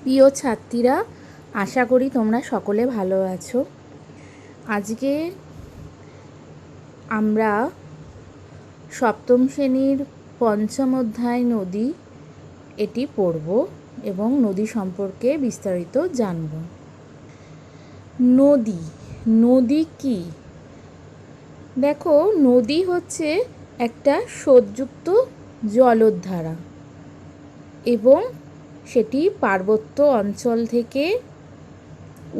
প্রিয় ছাত্রীরা, আশা করি তোমরা সকলে ভালো আছো। আজকে আমরা সপ্তম শ্রেণীর পঞ্চম অধ্যায় নদী এটি পড়ব এবং নদী সম্পর্কে বিস্তারিত জানব। নদী নদী কি? দেখো, নদী হচ্ছে একটা স্রোতযুক্ত জলধারা এবং সেটি পার্বত্য অঞ্চল থেকে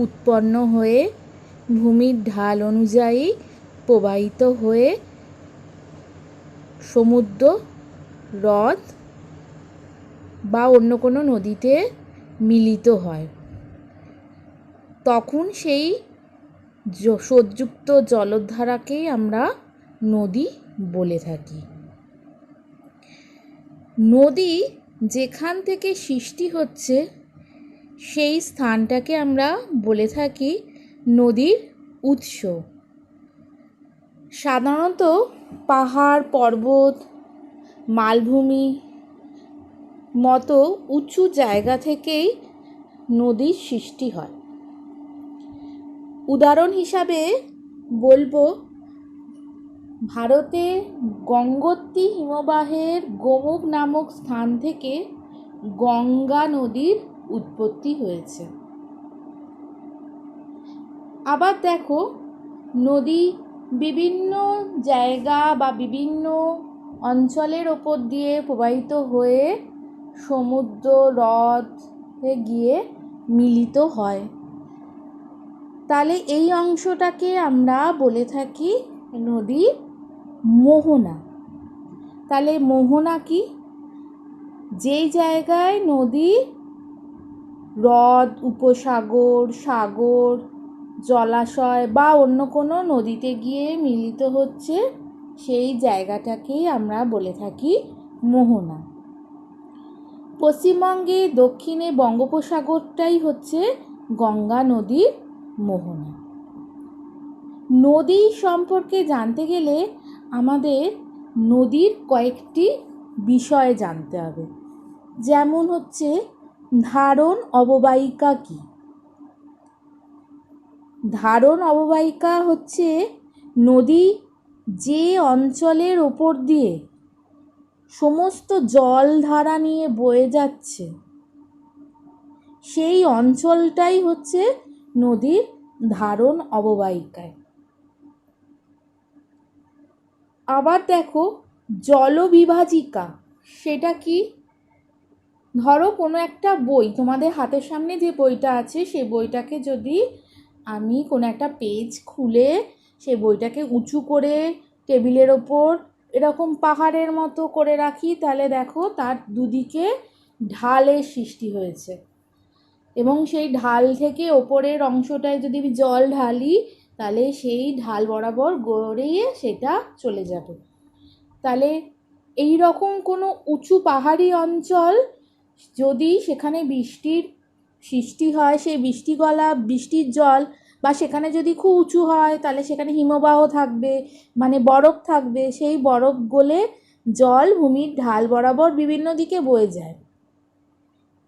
উৎপন্ন হয়ে ভূমির ঢাল অনুযায়ী প্রবাহিত হয়ে সমুদ্র, হ্রদ বা অন্য কোনো নদীতে মিলিত হয়। তখন সেই স্রোতযুক্ত জলধারাকেই আমরা নদী বলে থাকি। নদী যেখান থেকে সৃষ্টি হচ্ছে সেই স্থানটাকে আমরা বলে থাকি নদীর উৎস। সাধারণত পাহাড়, পর্বত, মালভূমি মতো উঁচু জায়গা থেকেই নদীর সৃষ্টি হয়। উদাহরণ হিসাবে বলবো, ভারতে গঙ্গোত্রী হিমবাহের গোমুখ নামক স্থান থেকে গঙ্গা নদীর উৎপত্তি হয়েছে। আবার দেখো, নদী বিভিন্ন জায়গা বা বিভিন্ন অঞ্চলের ওপর দিয়ে প্রবাহিত হয়ে সমুদ্র, হ্রদে গিয়ে মিলিত হয়। তাহলে এই অংশটাকে আমরা বলে থাকি নদীর মোহনা। তাহলে মোহনা কি? যেই জায়গায় নদী, হ্রদ, উপসাগর, সাগর, জলাশয় বা অন্য কোনো নদীতে গিয়ে মিলিত হচ্ছে, সেই জায়গাটাকেই আমরা বলে থাকি মোহনা। পশ্চিমবঙ্গে দক্ষিণে বঙ্গোপসাগরটাই হচ্ছে গঙ্গা নদীর মোহনা। নদী সম্পর্কে জানতে গেলে আমাদের নদীর কয়েকটি বিষয় জানতে হবে। যেমন হচ্ছে, ধারণ অববাহিকা কি? ধারণ অববাহিকা হচ্ছে নদী যে অঞ্চলের ওপর দিয়ে সমস্ত জলধারা নিয়ে বয়ে যাচ্ছে, সেই অঞ্চলটাই হচ্ছে নদীর ধারণ অববাহিকায়। আবার দেখো, জলবিভাজিকা সেটা কি? ধরো কোনো একটা বই, তোমাদের হাতের সামনে যে বইটা আছে সেই বইটাকে যদি আমি কোনো একটা পেজ খুলে সেই বইটাকে উঁচু করে টেবিলের ওপর এরকম পাহাড়ের মতো করে রাখি, তাহলে দেখো তার দুদিকে ঢালের সৃষ্টি হয়েছে এবং সেই ঢাল থেকে ওপরের অংশটায় যদি আমি জল ঢালি তাহলে সেই ঢাল বরাবর গড়িয়ে সেটা চলে যাবে। তাহলে এই রকম কোনো উঁচু পাহাড়ি অঞ্চল যদি সেখানে বৃষ্টির সৃষ্টি হয়, সেই বৃষ্টির জল বা সেখানে যদি খুব উঁচু হয় তাহলে সেখানে হিমবাহ থাকবে, মানে বরফ থাকবে, সেই বরফ গলে জল ভূমির ঢাল বরাবর বিভিন্ন দিকে বয়ে যায়।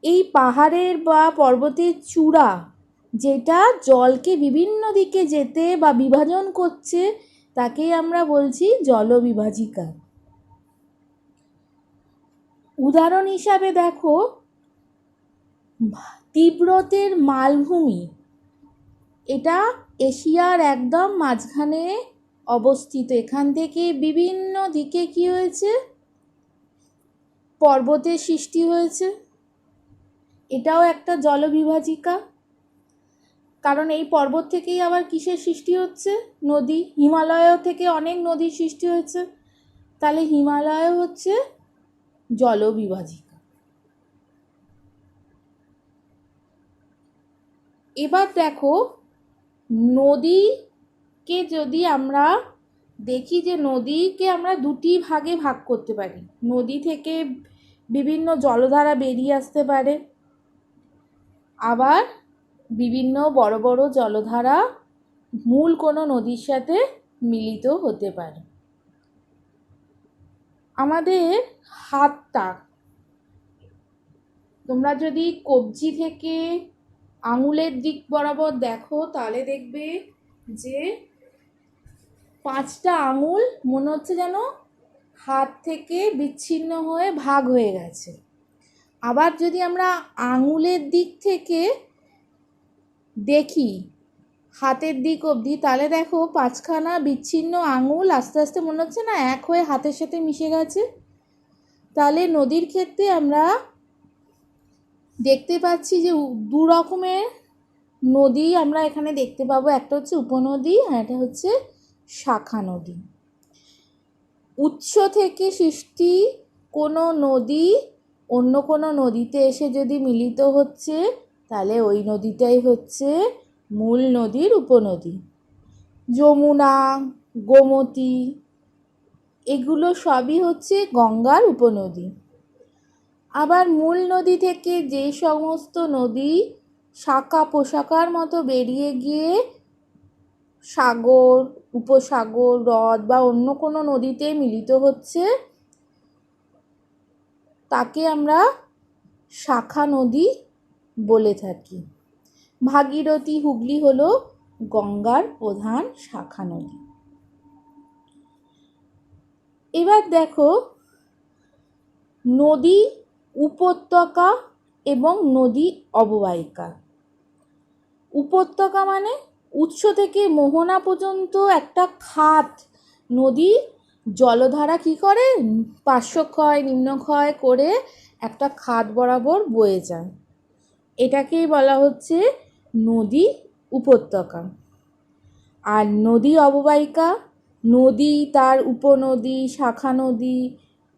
এই পাহাড়ের বা পর্বতের চূড়া যেটা জলকে বিভিন্ন দিকে যেতে বা বিভাজন করছে তাকেই আমরা বলছি জলবিভাজিকা। উদাহরণ হিসাবে দেখো, তিব্বতের মালভূমি, এটা এশিয়ার একদম মাঝখানে অবস্থিত। এখান থেকে বিভিন্ন দিকে কি হয়েছে? পর্বতের সৃষ্টি হয়েছে। এটাও একটা জলবিভাজিকা, কারণ এই পর্বত থেকেই আবার কিসের সৃষ্টি হচ্ছে? নদী। হিমালয় থেকে অনেক নদীর সৃষ্টি হয়েছে, তাহলে হিমালয় হচ্ছে জলবিভাজিকা। এবার দেখো, নদীকে যদি আমরা দেখি যে নদীকে আমরা দুটি ভাগে ভাগ করতে পারি। নদী থেকে বিভিন্ন জলধারা বেরিয়ে আসতে পারে, আবার বিভিন্ন বড় বড় জলধারা মূল কোনো নদীর সাথে মিলিত হতে পারে। আমাদের হাতটা তোমরা যদি কবজি থেকে আঙুলের দিক বরাবর দেখো তাহলে দেখবে যে 5টা আঙুল মনে হচ্ছে যেন হাত থেকে বিচ্ছিন্ন হয়ে ভাগ হয়ে গেছে। আবার যদি আমরা আঙুলের দিক থেকে দেখি হাতের দিক অবধি তাহলে দেখো 5খানা বিচ্ছিন্ন আঙুল আস্তে আস্তে মনে হচ্ছে না এক হয়ে হাতের সাথে মিশে গেছে। তাহলে নদীর ক্ষেত্রে আমরা দেখতে পাচ্ছি যে দু রকমের নদী আমরা এখানে দেখতে পাবো, একটা হচ্ছে উপনদী আর একটা হচ্ছে শাখা নদী। উৎস থেকে সৃষ্টি কোনো নদী অন্য কোনো নদীতে এসে যদি মিলিত হচ্ছে তাহলে ওই নদীটাই হচ্ছে মূল নদীর উপনদী। যমুনা, গোমতী এগুলো সবই হচ্ছে গঙ্গার উপনদী। আবার মূল নদী থেকে যে সমস্ত নদী শাখা প্রশাখার মতো বেরিয়ে গিয়ে সাগর, উপসাগর, হ্রদ বা অন্য কোনো নদীতে মিলিত হচ্ছে তাকে আমরা শাখা নদী বলে থাকি। ভাগীরথী, হুগলি হলো গঙ্গার প্রধান শাখা নদী। এবার দেখো নদী উপত্যকা এবং নদী অববাহিকা। উপত্যকা মানে উৎস থেকে মোহনা পর্যন্ত একটা খাত, নদী জলধারা কি করে পার্শ্বক্ষয় নিম্নক্ষয় করে একটা খাত বরাবর বয়ে যায়, এটাকেই বলা হচ্ছে নদী উপত্যকা। আর নদী অববাহিকা, নদী তার উপনদী শাখা নদী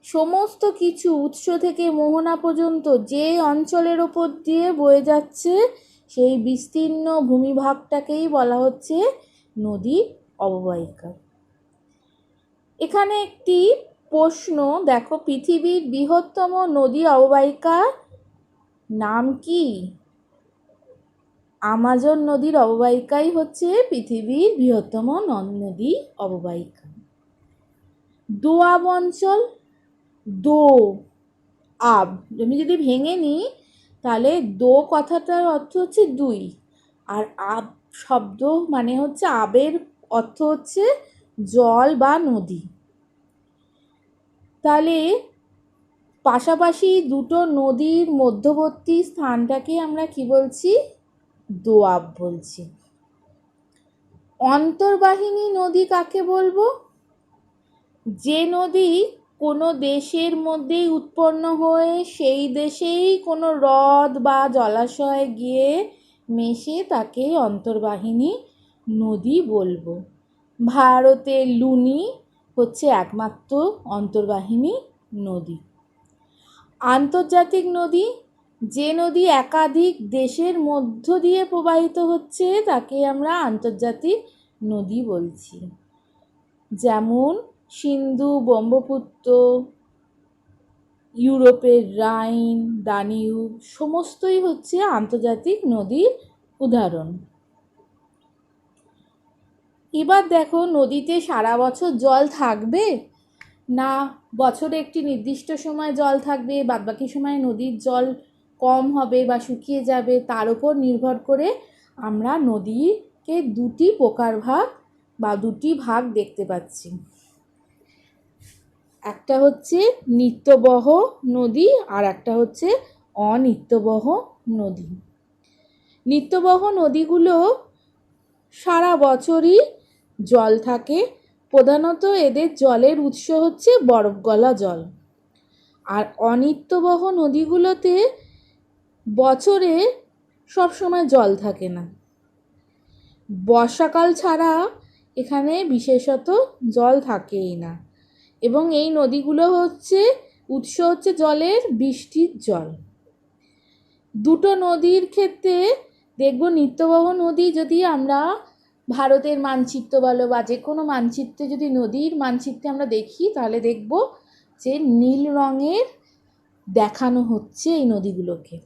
সমস্ত কিছু উৎস থেকে মোহনা পর্যন্ত যে অঞ্চলের ওপর দিয়ে বয়ে যাচ্ছে সেই বিস্তীর্ণ ভূমিভাগটাকেই বলা হচ্ছে নদী অববাহিকা। এখানে একটি প্রশ্ন দেখো, পৃথিবীর বৃহত্তম নদী অববাহিকার নাম কি? আমাজন নদীর অববাহিকাই হচ্ছে পৃথিবীর বৃহত্তম নদী অববাহিকা। দোআব অঞ্চল, দো আব আমি যদি ভেঙে নিই তাহলে দো কথাটার অর্থ হচ্ছে দুই, আর আব শব্দ মানে হচ্ছে আবের অর্থ হচ্ছে জল বা নদী। তাহলে পাশাপাশি দুটো নদীর মধ্যবর্তী স্থানটাকে আমরা কি বলছি? দোআব বলছি। অন্তর্বাহিনী নদী কাকে বলবো? যে নদী কোনো দেশের মধ্যেই উৎপন্ন হয়ে সেই দেশেই কোনো হ্রদ বা জলাশয়ে গিয়ে মেশে তাকে অন্তর্বাহিনী নদী বলবো। ভারতের লুনি হচ্ছে একমাত্র অন্তর্বাহিনী নদী। আন্তর্জাতিক নদী, যে নদী একাধিক দেশের মধ্য দিয়ে প্রবাহিত হচ্ছে তাকে আমরা আন্তর্জাতিক নদী বলছি। যেমন সিন্ধু, ব্রহ্মপুত্র, ইউরোপের রাইন, দানিউব সমস্তই হচ্ছে আন্তর্জাতিক নদীর উদাহরণ। এবার দেখো নদীতে সারা বছর জল থাকবে না বছরে একটি নির্দিষ্ট সময় জল থাকবে, বাদবাকি সময় নদীর জল কম হবে বা শুকিয়ে যাবে, তার উপর নির্ভর করে আমরা নদীকে দুটি প্রকারভাগ বা দুটি ভাগ দেখতে পাচ্ছি। একটা হচ্ছে নিত্যবহ নদী আর একটা হচ্ছে অনিত্যবহ নদী। নিত্যবহ নদীগুলো সারা বছরই জল থাকে, প্রধানত এদের জলের উৎস হচ্ছে বরফ গলা জল। আর অনিত্যবহ নদীগুলোতে বছরে সবসময় জল থাকে না, বর্ষাকাল ছাড়া এখানে বিশেষত জল থাকেই না, এবং এই নদীগুলো হচ্ছে উৎস হচ্ছে জলের বৃষ্টির জল। দুটো নদীর ক্ষেত্রে দেখব নিত্যবহ নদী যদি আমরা ভারতের মানচিত্র বলো বা যে কোনো মানচিত্রে যদি নদীর মানচিত্রে আমরা দেখি তাহলে দেখব যে নীল রঙের দেখানো হচ্ছে এই নদীগুলোকে,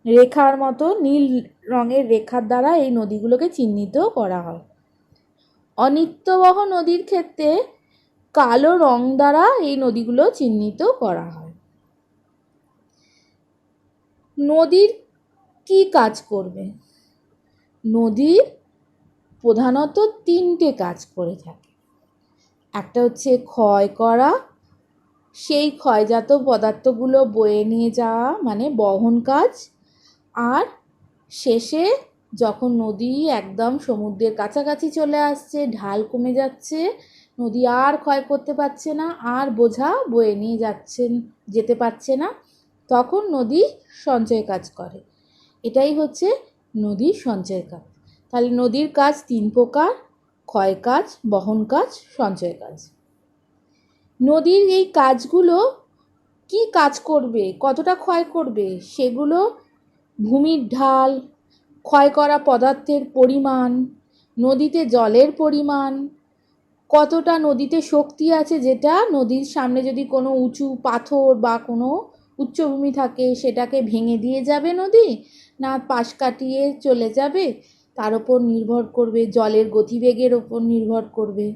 রেখার মতো নীল রঙের রেখার দ্বারা এই নদীগুলোকে চিহ্নিত করা হয়। অনিত্যবহ নদীর ক্ষেত্রে কালো রং দ্বারা এই নদীগুলো চিহ্নিত করা হয়। নদীর কি কাজ করবে? নদীর প্রধানত তিনটে কাজ করে থাকে। একটা হচ্ছে ক্ষয় করা, সেই ক্ষয়জাত পদার্থগুলো বয়ে নিয়ে যাওয়া মানে বহন কাজ, আর শেষে যখন নদী একদম সমুদ্রের কাছাকাছি চলে আসছে, ঢাল কমে যাচ্ছে, নদী আর ক্ষয় করতে পারছে না, আর বোঝা বয়ে নিয়ে যেতে পারছে না, তখন নদী সঞ্চয় কাজ করে। এটাই হচ্ছে নদীর সঞ্চয় কাজ। তাহলে নদীর কাজ তিন প্রকার: ক্ষয় কাজ, বহন কাজ, সঞ্চয় কাজ। নদীর এই কাজগুলো কি কাজ করবে, কতটা ক্ষয় করবে, সেগুলো ভূমির ঢাল, ক্ষয় করা পদার্থের পরিমাণ, নদীতে জলের পরিমাণ, কতটা নদীতে শক্তি আছে, যেটা নদীর সামনে যদি কোনো উঁচু পাথর বা কোনো উচ্চভূমি থাকে সেটাকে ভেঙে দিয়ে যাবে নদী, না পাশ কাটিয়ে চলে যাবে, তার ওপর নির্ভর করবে, জলের গতিবেগের ওপর নির্ভর করবে।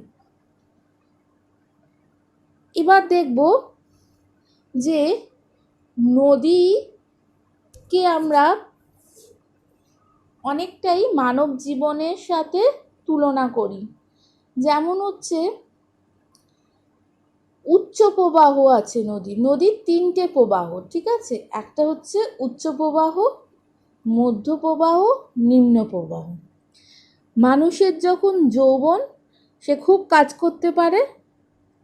এবার দেখব যে নদীকে আমরা অনেকটাই মানব জীবনের সাথে তুলনা করি। যেমন হচ্ছে উচ্চ প্রবাহ আছে নদীর তিনটে প্রবাহ, ঠিক আছে? একটা হচ্ছে উচ্চ প্রবাহ, মধ্য প্রবাহ, নিম্ন প্রবাহ। মানুষের যখন যৌবন, সে খুব কাজ করতে পারে,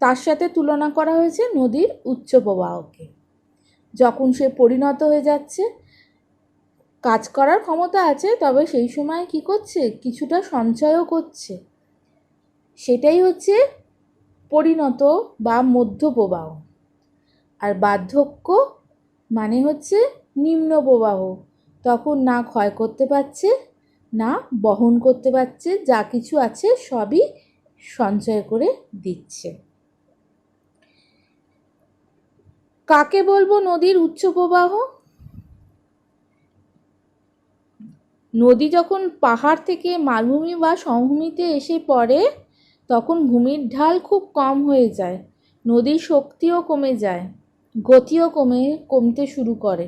তার সাথে তুলনা করা হয়েছে নদীর উচ্চ প্রবাহকে। যখন সে পরিণত হয়ে যাচ্ছে, কাজ করার ক্ষমতা আছে, তবে সেই সময় কি করছে, কিছুটা সঞ্চয়ও করছে, সেটাই হচ্ছে পরিণত বা মধ্য প্রবাহ। আর বার্ধক্য মানে হচ্ছে নিম্ন প্রবাহ, তখন না ক্ষয় করতে পারছে, না বহন করতে পারছে, যা কিছু আছে সবই সঞ্চয় করে দিচ্ছে। কাকে বলবো নদীর উচ্চ প্রবাহ? নদী যখন পাহাড় থেকে মালভূমি বা সমভূমিতে এসে পড়ে, তখন ভূমির ঢাল খুব কম হয়ে যায়, নদীর শক্তিও কমে যায়, গতিও কমতে শুরু করে।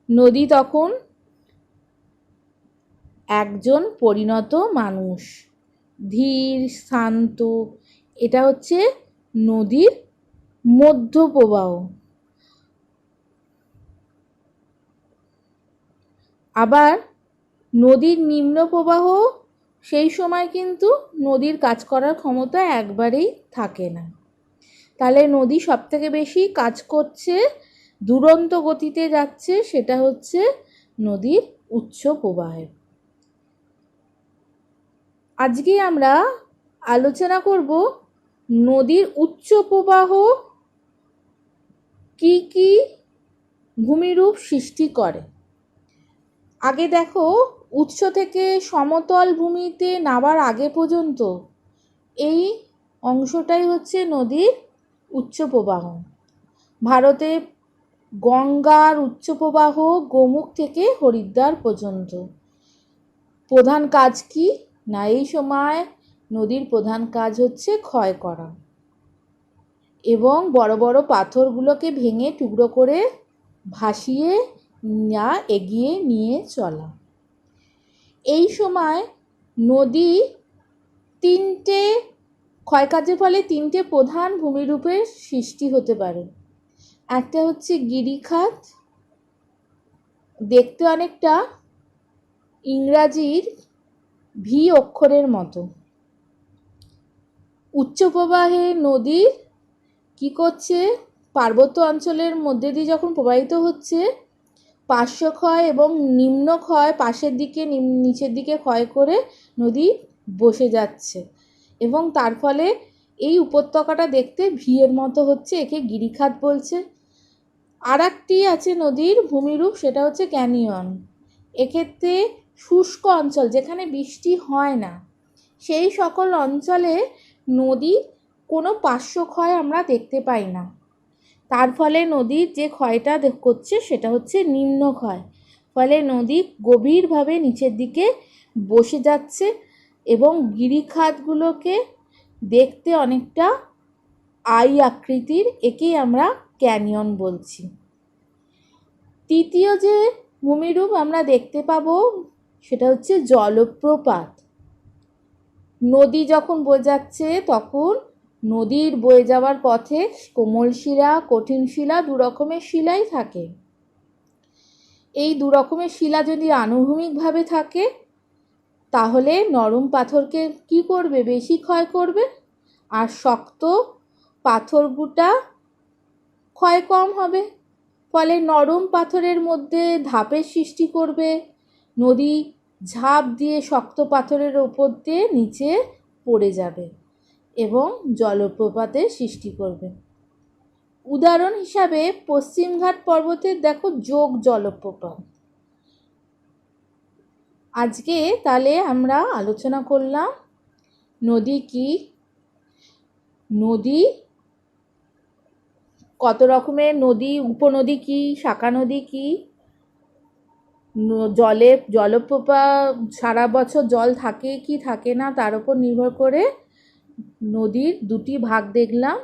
নদী তখন একজন পরিণত মানুষ, ধীর শান্ত, এটা হচ্ছে নদীর মধ্য প্রবাহ। আবার নদীর নিম্ন প্রবাহ, সেই সময় কিন্তু নদীর কাজ করার ক্ষমতা একবারেই থাকে না। তাহলে নদী সবথেকে বেশি কাজ করছে, দুরন্ত গতিতে যাচ্ছে, সেটা হচ্ছে নদীর উচ্চ প্রবাহে। আজকে আমরা আলোচনা করব নদীর উচ্চ প্রবাহ কি কি ভূমিরূপ সৃষ্টি করে। আগে দেখো, উৎস থেকে সমতল ভূমিতে নামার আগে পর্যন্ত এই অংশটাই হচ্ছে নদীর উচ্চ প্রবাহ। ভারতে গঙ্গার উচ্চ প্রবাহ গোমুখ থেকে হরিদ্বার পর্যন্ত। প্রধান কাজ কি না, এই সময় নদীর প্রধান কাজ হচ্ছে ক্ষয় করা এবং বড় বড় পাথরগুলোকে ভেঙে টুকরো করে ভাসিয়ে না এগিয়ে নিয়ে চলা। এই সময় নদী তিনটে ক্ষয়কার্যের ফলে তিনটে প্রধান ভূমিরূপের সৃষ্টি হতে পারে। একটা হচ্ছে গিরিখাত, দেখতে অনেকটা ইংরাজির ভি অক্ষরের মতো। উচ্চ প্রবাহে নদী কি করছে, পার্বত্য অঞ্চলের মধ্যে দিয়ে যখন প্রবাহিত হচ্ছে, পার্শ্বক্ষয় এবং নিম্নক্ষয়, পাশের দিকে নিচের দিকে ক্ষয় করে নদী বসে যাচ্ছে, এবং তার ফলে এই উপত্যকাটা দেখতে ভিয়ের মতো হচ্ছে, একে গিরিখাত বলছে। আর একটি আছে নদীর ভূমিরূপ, সেটা হচ্ছে ক্যানিয়ন। এক্ষেত্রে শুষ্ক অঞ্চল, যেখানে বৃষ্টি হয় না, সেই সকল অঞ্চলে নদী কোনো পার্শ্বক্ষয় আমরা দেখতে পাই না, তার ফলে নদীর যে ক্ষয়টা করছে সেটা হচ্ছে নিম্নক্ষয়। ফলে নদী গভীরভাবে নিচের দিকে বসে যাচ্ছে এবং গিরিখাতগুলোকে দেখতে অনেকটা আই আকৃতির, একেই আমরা ক্যানিয়ন বলছি। তৃতীয় যে ভূমিরূপ আমরা দেখতে পাবো সেটা হচ্ছে জলপ্রপাত। নদী যখন বয়ে যাচ্ছে তখন নদীর বয়ে যাওয়ার পথে কোমল শিলা, কঠিন শিলা, দু রকমের শিলাই থাকে। এই দু রকমের শিলা যদি আনুভূমিকভাবে থাকে তাহলে নরম পাথরকে কি করবে? বেশি ক্ষয় করবে, আর শক্ত পাথরগুটা ক্ষয় কম হবে। ফলে নরম পাথরের মধ্যে ধাপের সৃষ্টি করবে, নদী ঝাঁপ দিয়ে শক্ত পাথরের ওপর দিয়ে নিচে পড়ে যাবে এবং জলপ্রপাতের সৃষ্টি করবে। উদাহরণ হিসাবে পশ্চিমঘাট পর্বতের দেখো যোগ জলপ্রপাত। আজকে তাহলে আমরা আলোচনা করলাম নদী কি, নদী কত রকমের, নদী উপনদী কি, শাখা নদী কি, জলপ্রপাত সারা বছর জল থাকে কি থাকে না তার উপর নির্ভর করে নদীর দুটি ভাগ দেখলাম,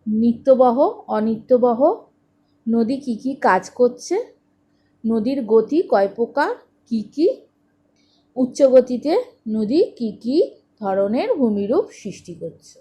নিত্যবহ, অনিত্যবহ। নদী কি কি কাজ করছে, নদীর গতি কয় প্রকার, কি কি, উচ্চ গতিতে নদী কি কি ধরনের ভূমিরূপ সৃষ্টি করছে।